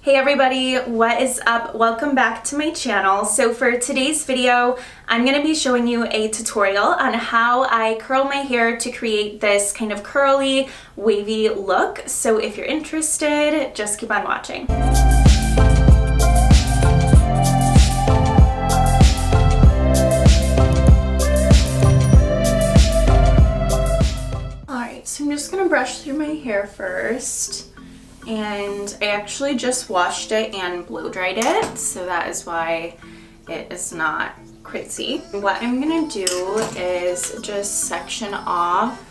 Hey everybody, what is up? Welcome back to my channel. So for today's video, I'm going to be showing you a tutorial on how I curl my hair to create this kind of curly, wavy look. So if you're interested, just keep on watching. Alright, so I'm just going to brush through my hair first. And I actually just washed it and blow dried it, so that is why it is not crazy. What I'm gonna do is just section off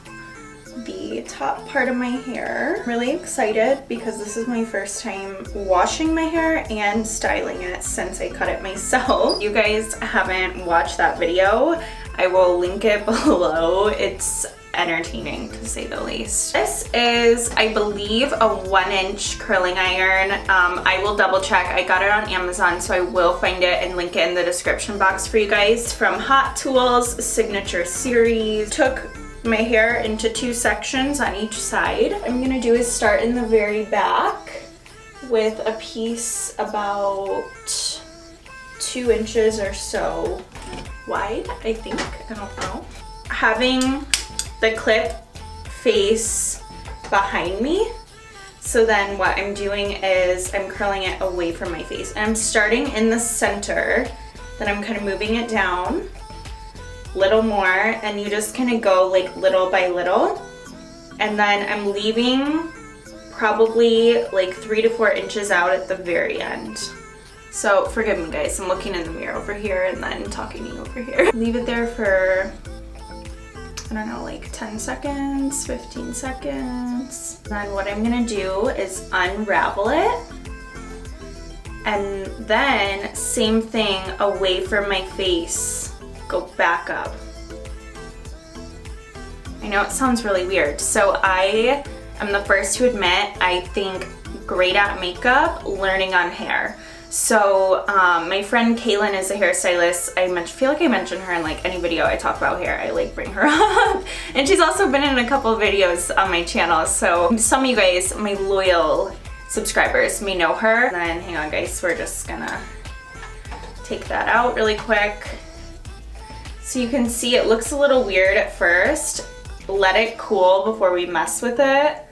the top part of my hair. I'm really excited because this is my first time washing my hair and styling it since I cut it myself. If you guys haven't watched that video, I will link it below. It's entertaining to say the least. This is, I believe, a 1-inch curling iron. I will double check. I got it on Amazon, so I will find it and link it in the description box for you guys. From Hot Tools Signature Series. Took my hair into 2 sections on each side. What I'm gonna do is start in the very back with a piece about 2 inches or so wide, I think. I don't know. Having the clip face behind me. So then what I'm doing is I'm curling it away from my face. And I'm starting in the center, then I'm kind of moving it down a little more, and you just kind of go like little by little. And then I'm leaving probably like 3 to 4 inches out at the very end. So forgive me guys, I'm looking in the mirror over here and then talking to you over here. Leave it there for, I don't know, like 10 seconds, 15 seconds. Then what I'm gonna do is unravel it. And then same thing away from my face, go back up. I know it sounds really weird. So I am the first to admit, I think great at makeup, learning on hair. So my friend Kaylin is a hairstylist. I feel like I mention her in like any video I talk about hair. I like bring her up. And she's also been in a couple of videos on my channel. So some of you guys, my loyal subscribers, may know her. And then hang on guys, we're just gonna take that out really quick. So you can see it looks a little weird at first. Let it cool before we mess with it.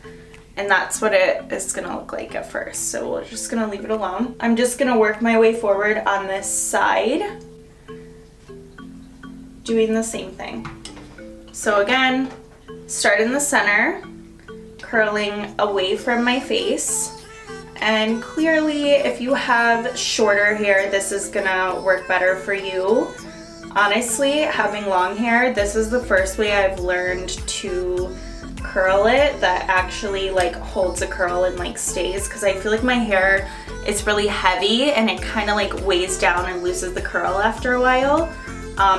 And that's what it is gonna look like at first. So we're just gonna leave it alone. I'm just gonna work my way forward on this side, doing the same thing. So again, start in the center, curling away from my face. And clearly, if you have shorter hair, this is gonna work better for you. Honestly, having long hair, this is the first way I've learned to curl it that actually like holds a curl and like stays, because I feel like my hair is really heavy and it kind of like weighs down and loses the curl after a while.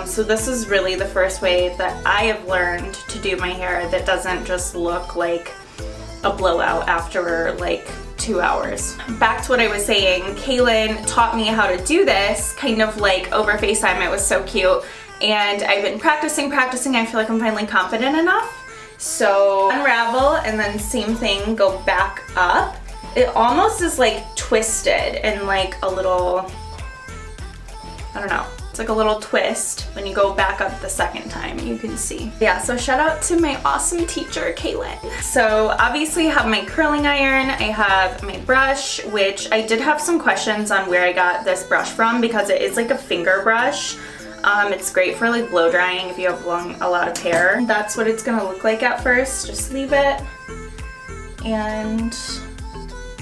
So this is really the first way that I have learned to do my hair that doesn't just look like a blowout after like 2 hours. Back to what I was saying, Kaylin taught me how to do this kind of like over FaceTime. It was so cute, and I've been practicing. I feel like I'm finally confident enough. So unravel, and then same thing, go back up. It almost is like twisted and like a little, I don't know, it's like a little twist when you go back up the second time, you can see. Yeah, so shout out to my awesome teacher, Kaylin. So obviously I have my curling iron, I have my brush, which I did have some questions on where I got this brush from because it is like a finger brush. It's great for like blow drying if you have a lot of hair. That's what it's gonna look like at first. Just leave it and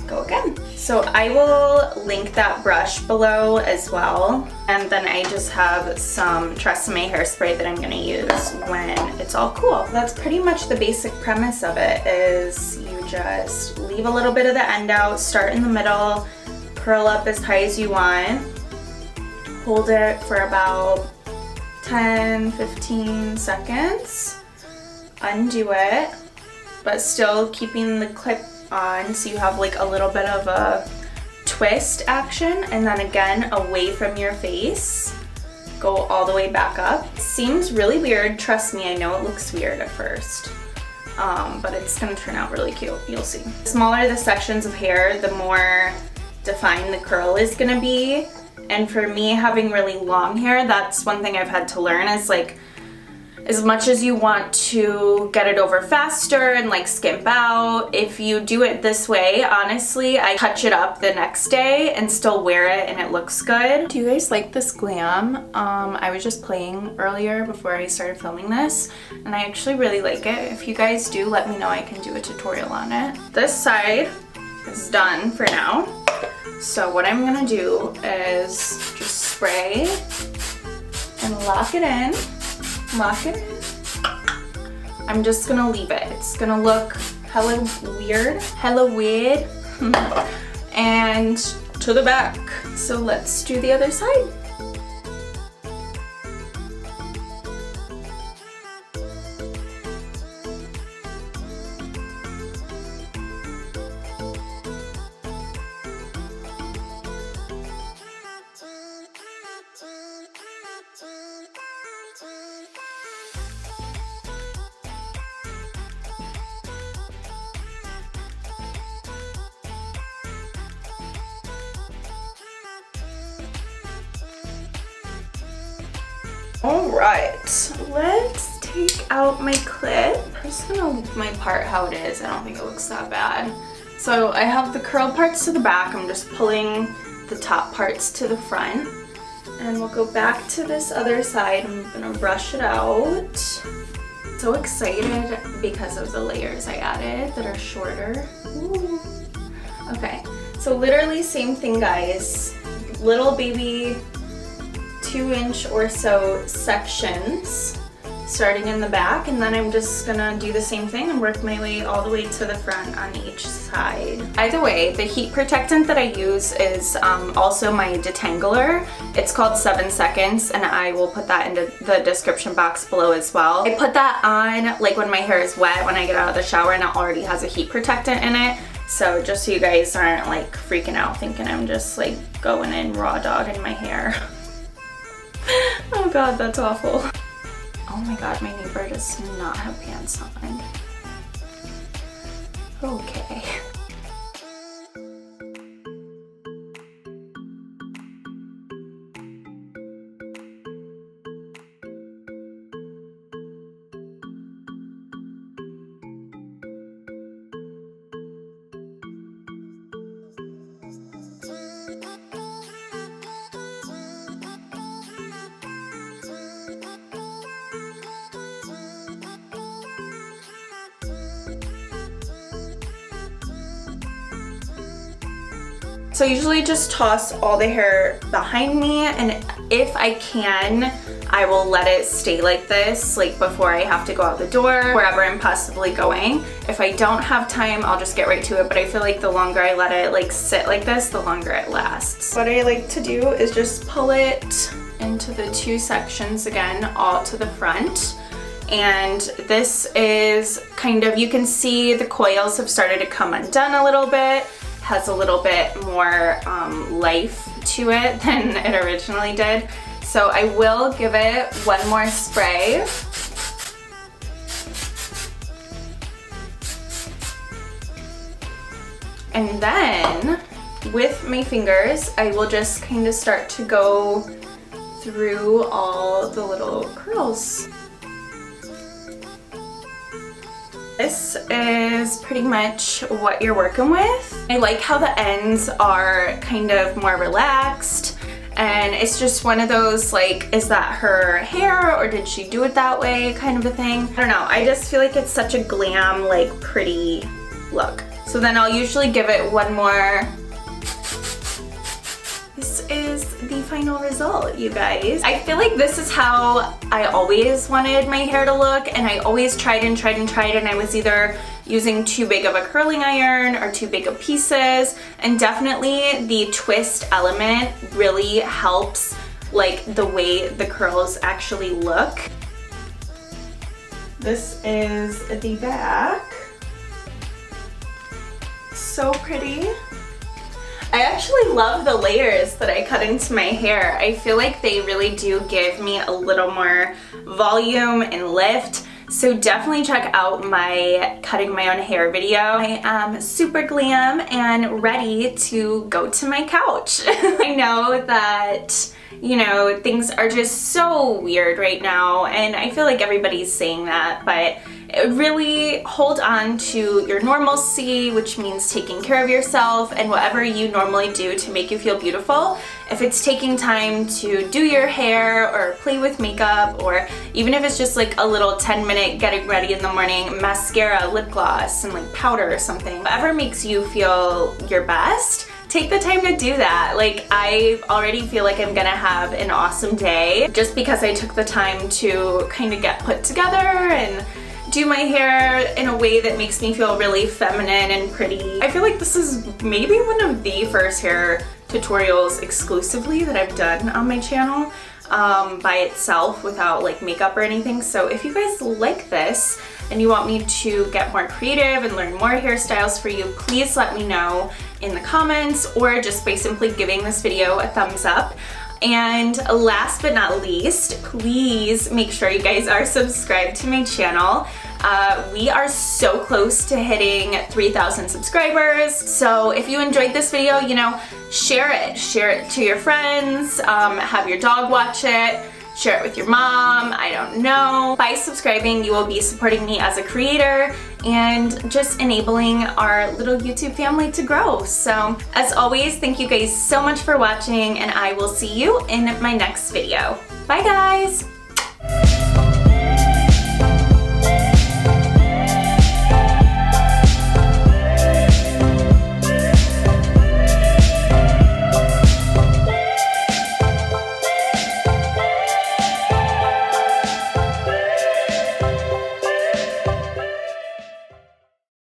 go again. So I will link that brush below as well. And then I just have some Tresemme hairspray that I'm gonna use when it's all cool. That's pretty much the basic premise of it, is you just leave a little bit of the end out, start in the middle, curl up as high as you want, hold it for about 10-15 seconds, undo it, but still keeping the clip on so you have like a little bit of a twist action, and then again away from your face, go all the way back up. Seems really weird, trust me, I know it looks weird at first, but it's gonna turn out really cute, you'll see. The smaller the sections of hair, the more defined the curl is gonna be. And for me, having really long hair, that's one thing I've had to learn is like, as much as you want to get it over faster and like skimp out, if you do it this way, honestly, I touch it up the next day and still wear it and it looks good. Do you guys like this glam? I was just playing earlier before I started filming this, and I actually really like it. If you guys do, let me know. I can do a tutorial on it. This side is done for now. So what I'm gonna do is just spray and lock it in. Lock it in. I'm just gonna leave it. It's gonna look hella weird. And to the back. So let's do the other side. All right, let's take out my clip. I'm just gonna leave my part how it is. I don't think it looks that bad. So I have the curl parts to the back. I'm just pulling the top parts to the front. And we'll go back to this other side. I'm gonna brush it out. So excited because of the layers I added that are shorter. Ooh. Okay, so literally same thing, guys. Little baby 2-inch or so sections starting in the back, and then I'm just gonna do the same thing and work my way all the way to the front on each side. Either way, the heat protectant that I use is also my detangler. It's called 7 Seconds, and I will put that into the description box below as well. I put that on like when my hair is wet, when I get out of the shower, and it already has a heat protectant in it. So just so you guys aren't like freaking out thinking I'm just like going in raw dog in my hair. Oh god, that's awful. Oh my god, my neighbor does not have pants on. Okay. So I usually just toss all the hair behind me, and if I can, I will let it stay like this, like before I have to go out the door, wherever I'm possibly going. If I don't have time, I'll just get right to it, but I feel like the longer I let it like sit like this, the longer it lasts. What I like to do is just pull it into the 2 sections again, all to the front. And this is kind of, you can see the coils have started to come undone a little bit. Has a little bit more life to it than it originally did. So I will give it one more spray. And then with my fingers, I will just kind of start to go through all the little curls. This is pretty much what you're working with. I like how the ends are kind of more relaxed, and it's just one of those like, is that her hair or did she do it that way kind of a thing? I don't know, I just feel like it's such a glam, like pretty look. So then I'll usually give it one more. This is the final result, you guys. I feel like this is how I always wanted my hair to look, and I always tried, and I was either using too big of a curling iron or too big of pieces, and definitely the twist element really helps like the way the curls actually look. This is the back. So pretty. I actually love the layers that I cut into my hair. I feel like they really do give me a little more volume and lift. So definitely check out my cutting my own hair video. I am super glam and ready to go to my couch. I know that, you know, things are just so weird right now, and I feel like everybody's saying that, but really hold on to your normalcy, which means taking care of yourself and whatever you normally do to make you feel beautiful. If it's taking time to do your hair or play with makeup, or even if it's just like a little 10-minute getting ready in the morning, mascara, lip gloss, and like powder or something, whatever makes you feel your best, take the time to do that. Like, I already feel like I'm gonna have an awesome day just because I took the time to kind of get put together and do my hair in a way that makes me feel really feminine and pretty. I feel like this is maybe one of the first hair tutorials exclusively that I've done on my channel by itself without like makeup or anything. So if you guys like this and you want me to get more creative and learn more hairstyles for you, please let me know in the comments or just by simply giving this video a thumbs up. And last but not least, please make sure you guys are subscribed to my channel. We are so close to hitting 3,000 subscribers. So if you enjoyed this video, you know, share it to your friends, have your dog watch it, share it with your mom, I don't know. By subscribing, you will be supporting me as a creator and just enabling our little YouTube family to grow. So as always, thank you guys so much for watching, and I will see you in my next video. Bye guys!